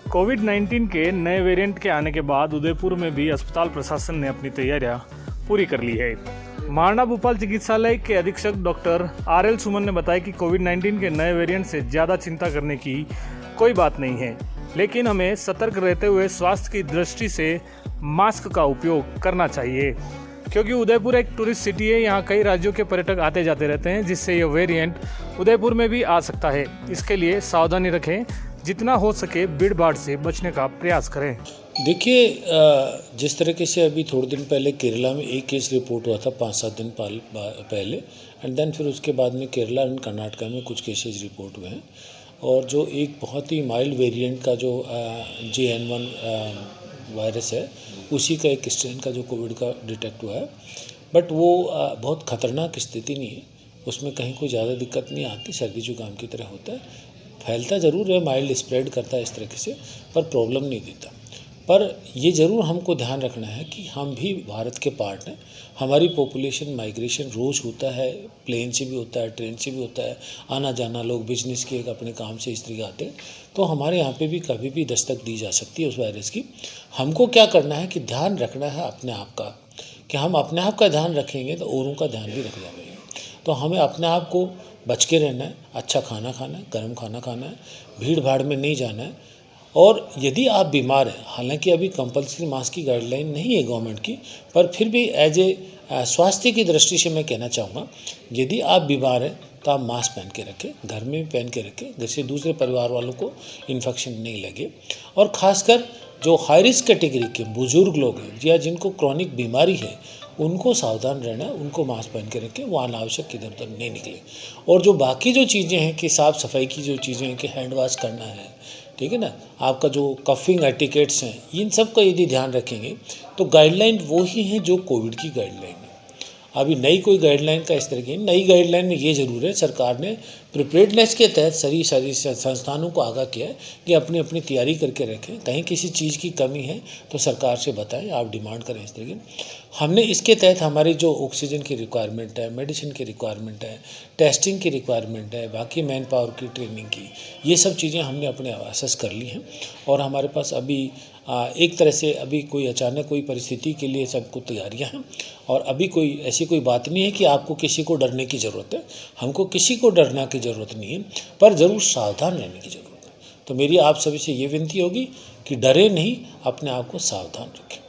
कोविड-19 के नए वेरिएंट के आने के बाद उदयपुर में भी अस्पताल प्रशासन ने अपनी तैयारियां पूरी कर ली है। महाराणा भूपाल चिकित्सालय के अधीक्षक डॉक्टर RL सुमन ने बताया कि कोविड-19 के नए वेरिएंट से ज़्यादा चिंता करने की कोई बात नहीं है, लेकिन हमें सतर्क रहते हुए स्वास्थ्य की दृष्टि से मास्क का उपयोग करना चाहिए, क्योंकि उदयपुर एक टूरिस्ट सिटी है। यहाँ कई राज्यों के पर्यटक आते जाते रहते हैं, जिससे यह वेरिएंट उदयपुर में भी आ सकता है। इसके लिए सावधानी रखें, जितना हो सके भीड़ भाड़ से बचने का प्रयास करें। देखिए, जिस तरीके से अभी थोड़े दिन पहले केरला में एक केस रिपोर्ट हुआ था 5-7 दिन पहले, एंड देन फिर उसके बाद में केरला एंड कर्नाटका में कुछ केसेस रिपोर्ट हुए हैं, और जो एक बहुत ही माइल्ड वेरिएंट का जो JN1 वायरस है, उसी का एक स्ट्रेन का जो कोविड का डिटेक्ट हुआ है। बट वो बहुत ख़तरनाक स्थिति नहीं है, उसमें कहीं कोई ज़्यादा दिक्कत नहीं आती, सर्दी जुकाम की तरह होता है, फैलता ज़रूर है, माइल्ड स्प्रेड करता है इस तरीके से, पर प्रॉब्लम नहीं देता। पर ये ज़रूर हमको ध्यान रखना है कि हम भी भारत के पार्ट हैं। हमारी पॉपुलेशन माइग्रेशन रोज़ होता है, प्लेन से भी होता है, ट्रेन से भी होता है, आना जाना, लोग बिजनेस के अपने काम से इस तरीके आते हैं, तो हमारे यहाँ पे भी कभी भी दस्तक दी जा सकती है उस वायरस की। हमको क्या करना है कि ध्यान रखना है अपने आप का, कि हम अपने आप का ध्यान रखेंगे तो औरों का ध्यान भी रख जाएंगे। तो हमें अपने आप को बच के रहना है, अच्छा खाना खाना है, गर्म खाना खाना है, भीड़ भाड़ में नहीं जाना है। और यदि आप बीमार हैं, हालांकि अभी कंपल्सरी मास्क की गाइडलाइन नहीं है गवर्नमेंट की, पर फिर भी एज ए स्वास्थ्य की दृष्टि से मैं कहना चाहूँगा, यदि आप बीमार हैं तो आप मास्क पहन के रखें, घर में भी पहन के रखें, जिससे दूसरे परिवार वालों को इन्फेक्शन नहीं लगे। और ख़ासकर जो हाई रिस्क कैटेगरी के बुजुर्ग लोग हैं या जिनको क्रॉनिक बीमारी है, उनको सावधान रहना है, उनको मास्क पहन के रखें, वो अनावश्यक इधर उधर नहीं निकले। और जो बाकी जो चीज़ें हैं कि साफ़ सफाई की जो चीज़ें हैं कि हैंड वॉश करना है, ठीक है ना, आपका जो कफिंग एटिकेट्स हैं, इन सब का यदि ध्यान रखेंगे तो गाइडलाइन वो ही हैं जो कोविड की गाइडलाइन है। अभी नई कोई गाइडलाइन का इस तरह की नई गाइडलाइन में ये ज़रूर है, सरकार ने प्रिपेयर्डनेस के तहत सारी संस्थानों को आगाह किया है कि अपनी अपनी तैयारी करके रखें। कहीं किसी चीज़ की कमी है तो सरकार से बताएं, आप डिमांड करें इस तरीके। हमने इसके तहत हमारी जो ऑक्सीजन की रिक्वायरमेंट है, मेडिसिन की रिक्वायरमेंट है, टेस्टिंग की रिक्वायरमेंट है, बाकी मैन पावर की ट्रेनिंग की, ये सब चीज़ें हमने अपने असेस कर ली हैं। और हमारे पास अभी एक तरह से अभी कोई अचानक कोई परिस्थिति के लिए सबको तैयारियां हैं, और अभी कोई ऐसी कोई बात नहीं है कि आपको किसी को डरने की ज़रूरत है। हमको किसी को डरने की ज़रूरत नहीं है, पर ज़रूर सावधान रहने की ज़रूरत है। तो मेरी आप सभी से ये विनती होगी कि डरे नहीं, अपने आप को सावधान रखें।